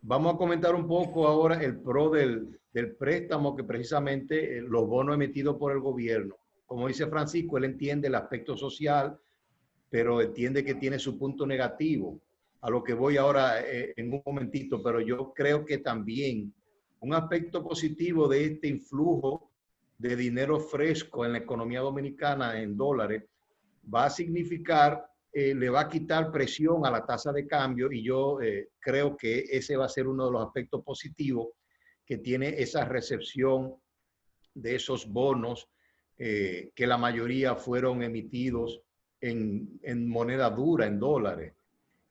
Speaker 4: Vamos a comentar un poco ahora el pro del préstamo, que precisamente los bonos emitidos por el gobierno. Como dice Francisco, él entiende el aspecto social, pero entiende que tiene su punto negativo. A lo que voy ahora en un momentito, pero yo creo que también un aspecto positivo de este influjo de dinero fresco en la economía dominicana en dólares va a significar, le va a quitar presión a la tasa de cambio, y yo creo que ese va a ser uno de los aspectos positivos que tiene esa recepción de esos bonos, que la mayoría fueron emitidos en moneda dura, en dólares.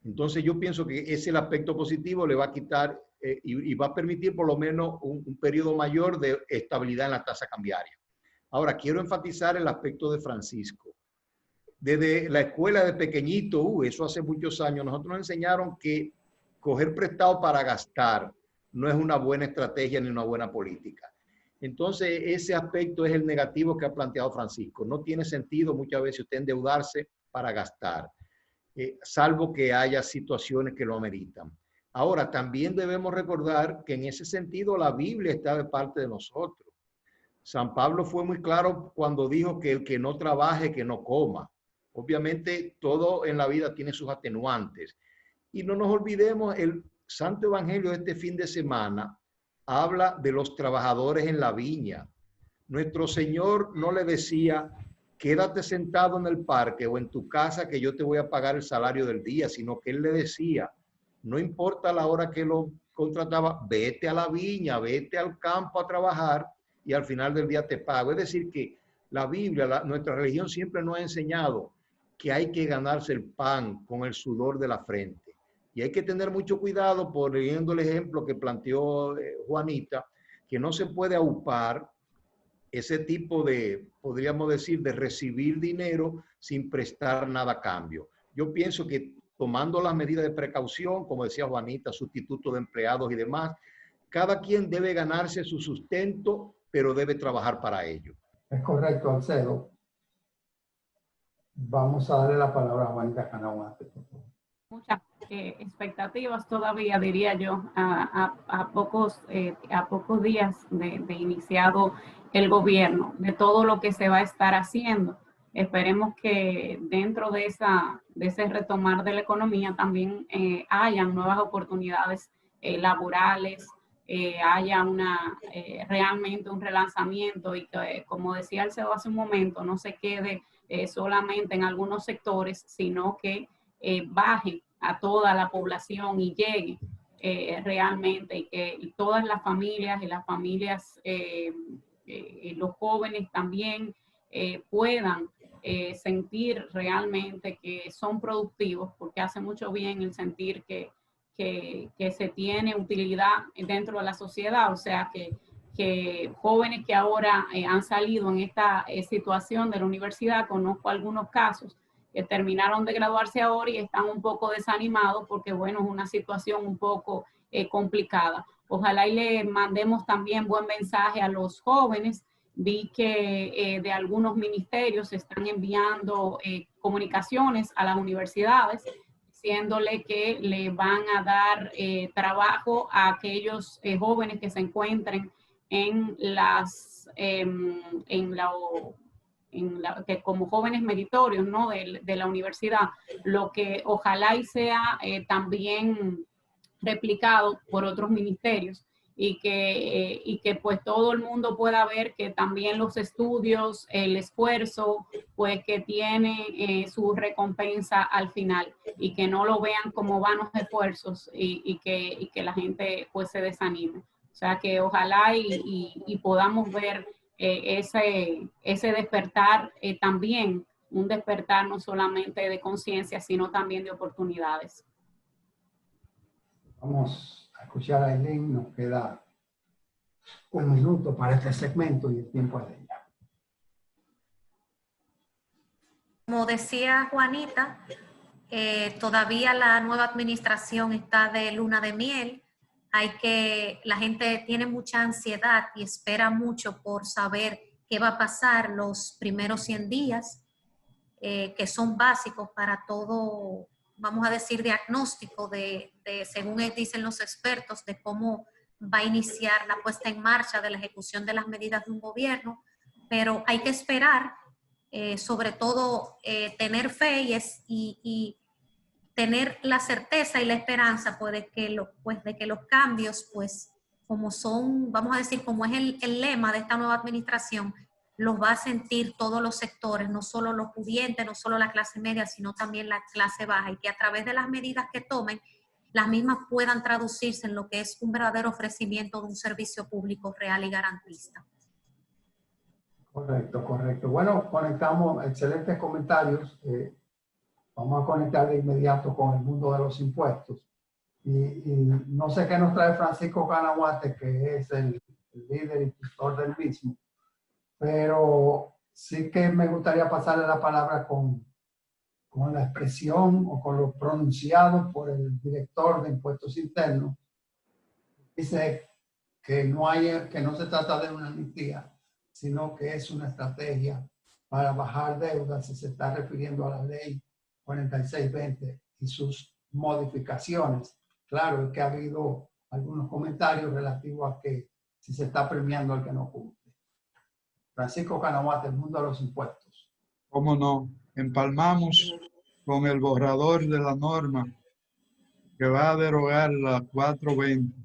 Speaker 4: Entonces yo pienso que ese es el aspecto positivo, le va a quitar y va a permitir por lo menos un periodo mayor de estabilidad en la tasa cambiaria. Ahora, quiero enfatizar el aspecto de Francisco. Desde la escuela de pequeñito, eso hace muchos años, nosotros nos enseñaron que coger prestado para gastar no es una buena estrategia ni una buena política. Entonces, ese aspecto es el negativo que ha planteado Francisco. No tiene sentido muchas veces usted endeudarse para gastar, salvo que haya situaciones que lo ameritan. Ahora, también debemos recordar que en ese sentido la Biblia está de parte de nosotros. San Pablo fue muy claro cuando dijo que el que no trabaje, que no coma. Obviamente, todo en la vida tiene sus atenuantes. Y no nos olvidemos, el Santo Evangelio de este fin de semana habla de los trabajadores en la viña. Nuestro Señor no le decía, quédate sentado en el parque o en tu casa que yo te voy a pagar el salario del día, sino que Él le decía, no importa la hora que lo contrataba, vete a la viña, vete al campo a trabajar y al final del día te pago. Es decir, que la Biblia, nuestra religión siempre nos ha enseñado que hay que ganarse el pan con el sudor de la frente. Y hay que tener mucho cuidado, poniendo el ejemplo que planteó Juanita, que no se puede aupar ese tipo de, podríamos decir, de recibir dinero sin prestar nada a cambio. Yo pienso que tomando las medidas de precaución, como decía Juanita, sustituto de empleados y demás, cada quien debe ganarse su sustento, pero debe trabajar para ello.
Speaker 1: Es correcto, Alcedo. Vamos a darle la palabra a Juanita Canahuate, por favor.
Speaker 14: Muchas expectativas todavía, diría yo, a pocos días de iniciado el gobierno, de todo lo que se va a estar haciendo. Esperemos que dentro de ese retomar de la economía también hayan nuevas oportunidades laborales, haya realmente un relanzamiento y que, como decía Alcedo hace un momento, no se quede solamente en algunos sectores, sino que baje a toda la población y llegue realmente, y que todas las familias y los jóvenes también puedan sentir realmente que son productivos, porque hace mucho bien el sentir que se tiene utilidad dentro de la sociedad. O sea, que jóvenes que ahora han salido en esta situación de la universidad, conozco algunos casos que terminaron de graduarse ahora y están un poco desanimados porque, bueno, es una situación un poco complicada. Ojalá y le mandemos también buen mensaje a los jóvenes. Vi que de algunos ministerios se están enviando comunicaciones a las universidades diciéndole que le van a dar trabajo a aquellos jóvenes que se encuentren en que como jóvenes meritorios, ¿no? de la universidad, lo que ojalá y sea también replicado por otros ministerios y que pues todo el mundo pueda ver que también los estudios, el esfuerzo, pues que tiene su recompensa al final y que no lo vean como vanos esfuerzos y que la gente pues se desanime. O sea que ojalá y podamos ver ese despertar también, un despertar no solamente de conciencia, sino también de oportunidades.
Speaker 1: Vamos a escuchar a Aileen, nos queda 1 minuto para este segmento y el tiempo es de ella.
Speaker 2: Como decía Juanita, todavía la nueva administración está de luna de miel. La gente tiene mucha ansiedad y espera mucho por saber qué va a pasar los primeros 100 días, que son básicos para todo, vamos a decir, diagnóstico según dicen los expertos, de cómo va a iniciar la puesta en marcha de la ejecución de las medidas de un gobierno, pero hay que esperar, sobre todo tener fe y tener la certeza y la esperanza pues, de que los cambios, pues como son, vamos a decir, como es el lema de esta nueva administración, los va a sentir todos los sectores, no solo los pudientes, no solo la clase media, sino también la clase baja, y que a través de las medidas que tomen, las mismas puedan traducirse en lo que es un verdadero ofrecimiento de un servicio público real y garantista.
Speaker 1: Correcto, correcto. Bueno, conectamos, excelentes comentarios. Vamos a conectar de inmediato con el mundo de los impuestos. Y no sé qué nos trae Francisco Canaguate, que es el líder y tutor del mismo, pero sí que me gustaría pasarle la palabra con la expresión o con lo pronunciado por el director de Impuestos Internos. Dice que no se trata de una amnistía, sino que es una estrategia para bajar deudas, y se está refiriendo a la ley 4620 y sus modificaciones. Claro, es que ha habido algunos comentarios relativos a que si se está premiando al que no cumple. Francisco Canaguate, el mundo de los impuestos.
Speaker 3: ¿Cómo no? Empalmamos con el borrador de la norma que va a derogar la 420.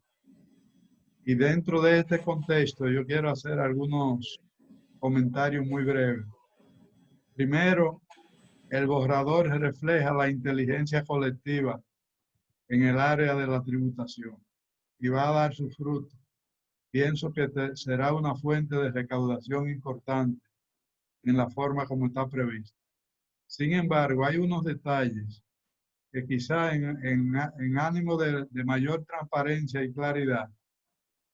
Speaker 3: Y dentro de este contexto yo quiero hacer algunos comentarios muy breves. Primero, el borrador refleja la inteligencia colectiva en el área de la tributación y va a dar su fruto. Pienso que será una fuente de recaudación importante en la forma como está previsto. Sin embargo, hay unos detalles que quizá en ánimo de mayor transparencia y claridad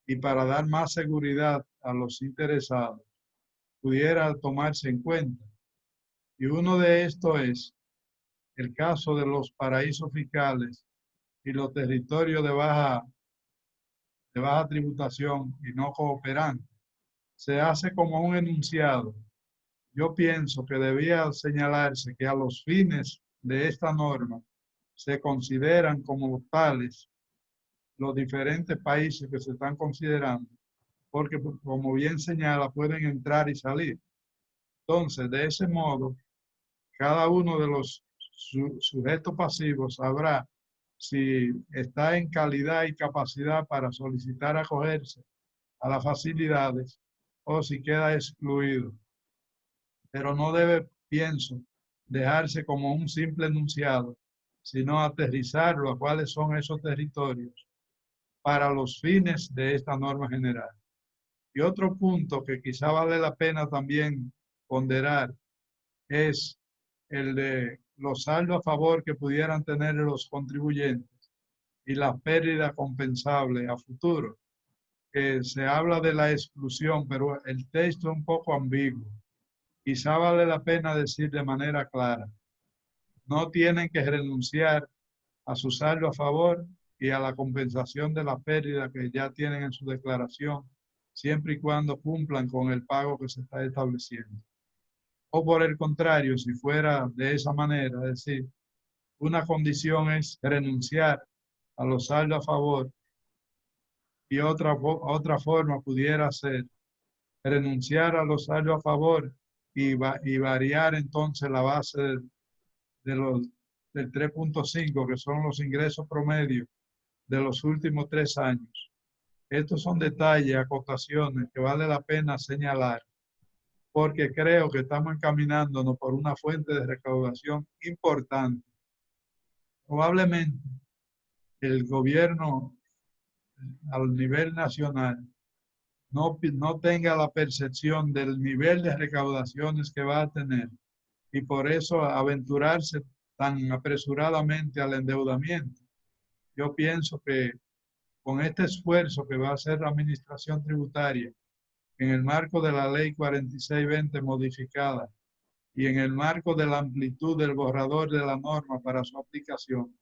Speaker 3: y para dar más seguridad a los interesados, pudiera tomarse en cuenta. Y uno de estos es el caso de los paraísos fiscales y los territorios de baja tributación y no cooperantes. Se hace como un enunciado. Yo pienso que debía señalarse que a los fines de esta norma se consideran como tales los diferentes países que se están considerando, porque como bien señala, pueden entrar y salir. Entonces, de ese modo, cada uno de los sujetos pasivos sabrá si está en calidad y capacidad para solicitar acogerse a las facilidades o si queda excluido. Pero no debe, pienso, dejarse como un simple enunciado, sino aterrizarlo a cuáles son esos territorios para los fines de esta norma general. Y otro punto que quizá vale la pena también ponderar es el de los saldos a favor que pudieran tener los contribuyentes y la pérdida compensable a futuro. Que se habla de la exclusión, pero el texto es un poco ambiguo. Quizá vale la pena decir de manera clara: no tienen que renunciar a su saldo a favor y a la compensación de la pérdida que ya tienen en su declaración, siempre y cuando cumplan con el pago que se está estableciendo. O por el contrario, si fuera de esa manera, es decir, una condición es renunciar a los saldos a favor y otra forma pudiera ser renunciar a los saldos a favor y variar entonces la base del 3.5, que son los ingresos promedios de los últimos 3 años. Estos son detalles, acotaciones que vale la pena señalar, porque creo que estamos encaminándonos por una fuente de recaudación importante. Probablemente el gobierno al nivel nacional no tenga la percepción del nivel de recaudaciones que va a tener y por eso aventurarse tan apresuradamente al endeudamiento. Yo pienso que con este esfuerzo que va a hacer la administración tributaria en el marco de la ley 4620 modificada y en el marco de la amplitud del borrador de la norma para su aplicación,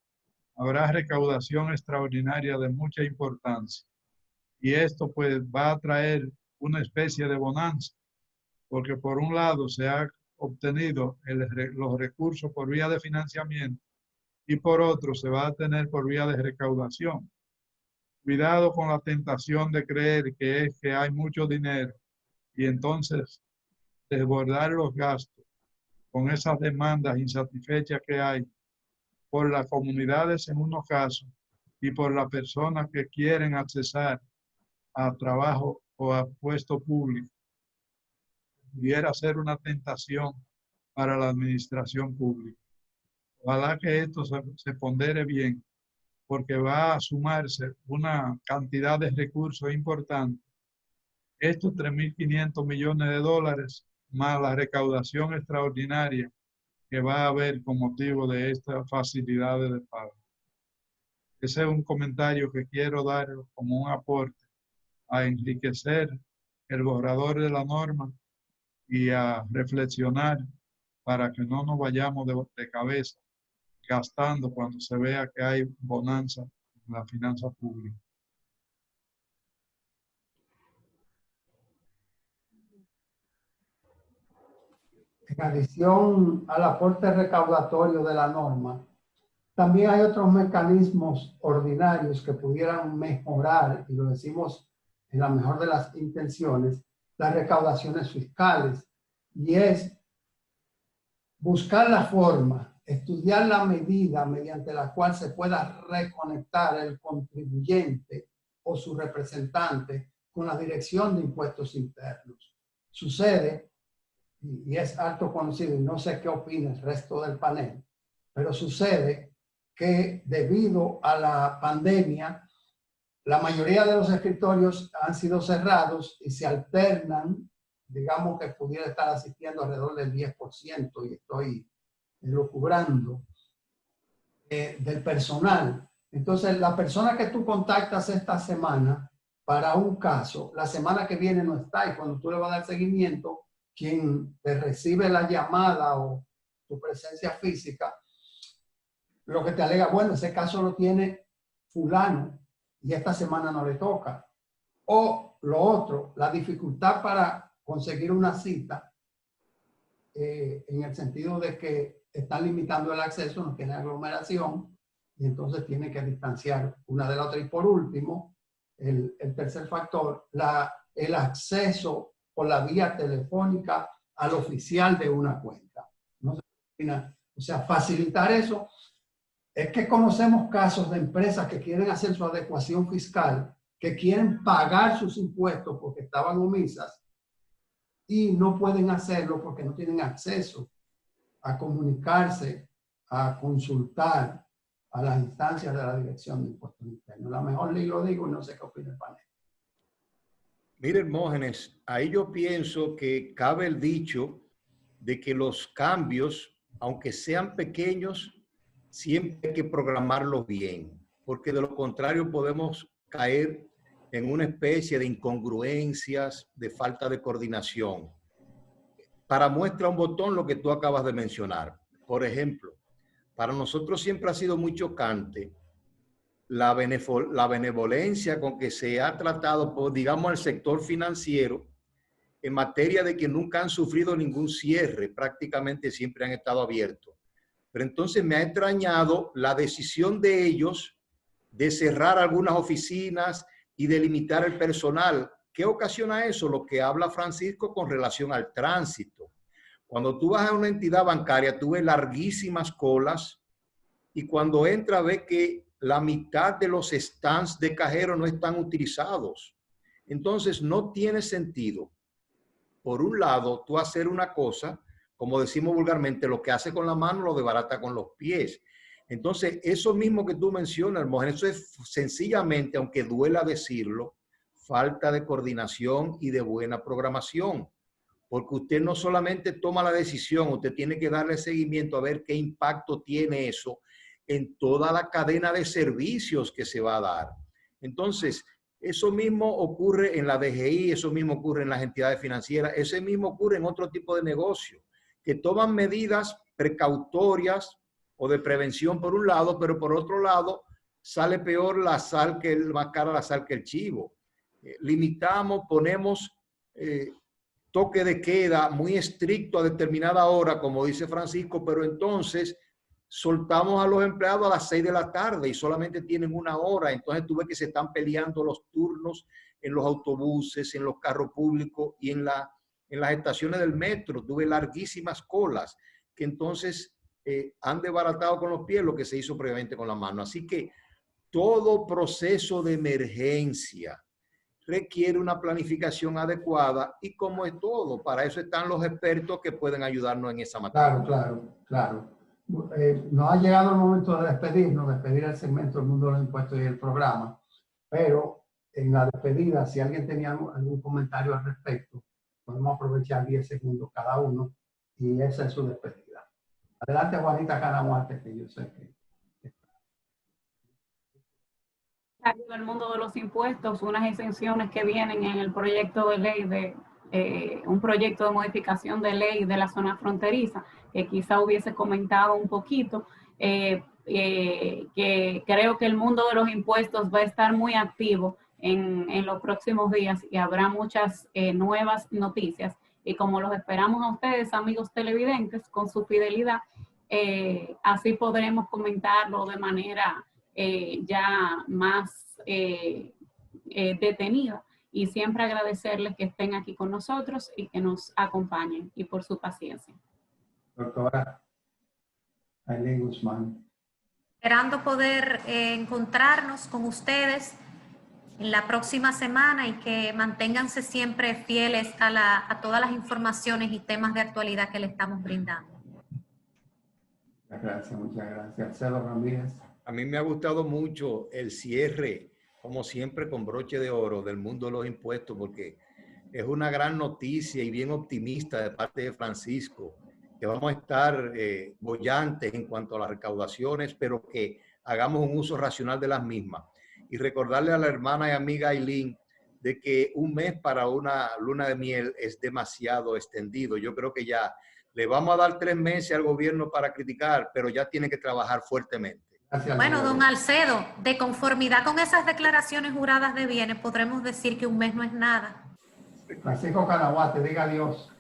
Speaker 3: habrá recaudación extraordinaria de mucha importancia. Y esto pues va a traer una especie de bonanza, porque por un lado se ha obtenido los recursos por vía de financiamiento y por otro se va a tener por vía de recaudación. Cuidado con la tentación de creer que es que hay mucho dinero y entonces desbordar los gastos con esas demandas insatisfechas que hay por las comunidades en unos casos y por las personas que quieren accesar a trabajo o a puesto público. Pudiera ser una tentación para la administración pública. Ojalá que esto se pondere bien, porque va a sumarse una cantidad de recursos importantes. Estos 3.500 millones de dólares, más la recaudación extraordinaria que va a haber con motivo de estas facilidades de pago. Ese es un comentario que quiero dar como un aporte a enriquecer el borrador de la norma y a reflexionar para que no nos vayamos de cabeza gastando cuando se vea que hay bonanza en la finanza pública.
Speaker 1: En adición al aporte recaudatorio de la norma, también hay otros mecanismos ordinarios que pudieran mejorar, y lo decimos en la mejor de las intenciones, las recaudaciones fiscales, y es buscar la forma, estudiar la medida mediante la cual se pueda reconectar el contribuyente o su representante con la Dirección de Impuestos Internos. Sucede, y es alto conocido, y no sé qué opina el resto del panel, pero sucede que debido a la pandemia, la mayoría de los escritorios han sido cerrados y se alternan, digamos que pudiera estar asistiendo alrededor del 10%, y estoy elucubrando, del personal. Entonces, la persona que tú contactas esta semana para un caso, la semana que viene no está, y cuando tú le vas a dar seguimiento, quien te recibe la llamada o tu presencia física, lo que te alega, bueno, ese caso lo tiene fulano y esta semana no le toca. O lo otro, la dificultad para conseguir una cita, en el sentido de que están limitando el acceso, no tiene aglomeración, y entonces tiene que distanciar una de la otra. Y por último, el tercer factor, el acceso por la vía telefónica al oficial de una cuenta. No se imagina, o sea, facilitar eso. Es que conocemos casos de empresas que quieren hacer su adecuación fiscal, que quieren pagar sus impuestos porque estaban omisas y no pueden hacerlo porque no tienen acceso a comunicarse, a consultar a las instancias de la Dirección de Impuestos Internos. La mejor ley lo digo y no sé qué opina el panel.
Speaker 4: Mire, Hermógenes, ahí yo pienso que cabe el dicho de que los cambios, aunque sean pequeños, siempre hay que programarlos bien, porque de lo contrario podemos caer en una especie de incongruencias, de falta de coordinación. Para muestra un botón lo que tú acabas de mencionar. Por ejemplo, para nosotros siempre ha sido muy chocante la benevolencia con que se ha tratado, por, digamos, al sector financiero en materia de que nunca han sufrido ningún cierre, prácticamente siempre han estado abiertos. Pero entonces me ha extrañado la decisión de ellos de cerrar algunas oficinas y de limitar el personal. ¿Qué ocasiona eso? Lo que habla Francisco con relación al tránsito. Cuando tú vas a una entidad bancaria, tú ves larguísimas colas y cuando entra ves que la mitad de los stands de cajero no están utilizados. Entonces no tiene sentido, por un lado, tú hacer una cosa, como decimos vulgarmente, lo que hace con la mano lo desbarata con los pies. Entonces, eso mismo que tú mencionas, Hermógenes, eso es sencillamente, aunque duela decirlo, falta de coordinación y de buena programación. Porque usted no solamente toma la decisión, usted tiene que darle seguimiento a ver qué impacto tiene eso en toda la cadena de servicios que se va a dar. Entonces, eso mismo ocurre en la DGI, eso mismo ocurre en las entidades financieras, eso mismo ocurre en otro tipo de negocio, que toman medidas precautorias o de prevención por un lado, pero por otro lado sale peor la sal que más cara la sal que el chivo. Limitamos, ponemos toque de queda muy estricto a determinada hora, como dice Francisco, pero entonces soltamos a los empleados a las 6 de la tarde y solamente tienen 1 hora. Entonces tú ves que se están peleando los turnos en los autobuses, en los carros públicos y en las estaciones del metro. Tú ves larguísimas colas que entonces han desbaratado con los pies lo que se hizo previamente con la mano. Así que todo proceso de emergencia requiere una planificación adecuada y como es todo, para eso están los expertos que pueden ayudarnos en esa materia.
Speaker 1: Claro. Nos ha llegado el momento de despedir el segmento del mundo de los impuestos y el programa, pero en la despedida, si alguien tenía algún comentario al respecto, podemos aprovechar 10 segundos cada uno y esa es su despedida. Adelante, Juanita Canamuate, que yo sé que...
Speaker 14: El mundo de los impuestos, unas exenciones que vienen en el proyecto de ley un proyecto de modificación de ley de la zona fronteriza, que quizá hubiese comentado un poquito, que creo que el mundo de los impuestos va a estar muy activo en los próximos días y habrá muchas nuevas noticias. Y como los esperamos a ustedes, amigos televidentes, con su fidelidad, así podremos comentarlo de manera ya más detenida. Y siempre agradecerles que estén aquí con nosotros y que nos acompañen y por su paciencia.
Speaker 1: Doctora Aileen Guzmán.
Speaker 2: Esperando poder encontrarnos con ustedes en la próxima semana y que manténganse siempre fieles a todas las informaciones y temas de actualidad que le estamos brindando.
Speaker 1: Muchas gracias. Celo Ramírez.
Speaker 4: A mí me ha gustado mucho el cierre, como siempre, con broche de oro del mundo de los impuestos, porque es una gran noticia y bien optimista de parte de Francisco, que vamos a estar bollantes en cuanto a las recaudaciones, pero que hagamos un uso racional de las mismas. Y recordarle a la hermana y amiga Aileen de que un mes para una luna de miel es demasiado extendido. Yo creo que ya le vamos a dar 3 meses al gobierno para criticar, pero ya tiene que trabajar fuertemente.
Speaker 2: Bueno, don Alcedo, de conformidad con esas declaraciones juradas de bienes, podremos decir que un mes no es nada.
Speaker 1: Francisco Canaguate, diga adiós.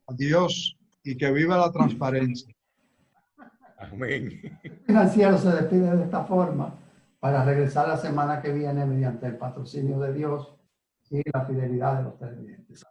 Speaker 3: Adiós y que viva la transparencia.
Speaker 4: Amén.
Speaker 1: El financiero se despide de esta forma para regresar la semana que viene mediante el patrocinio de Dios y la fidelidad de los televidentes.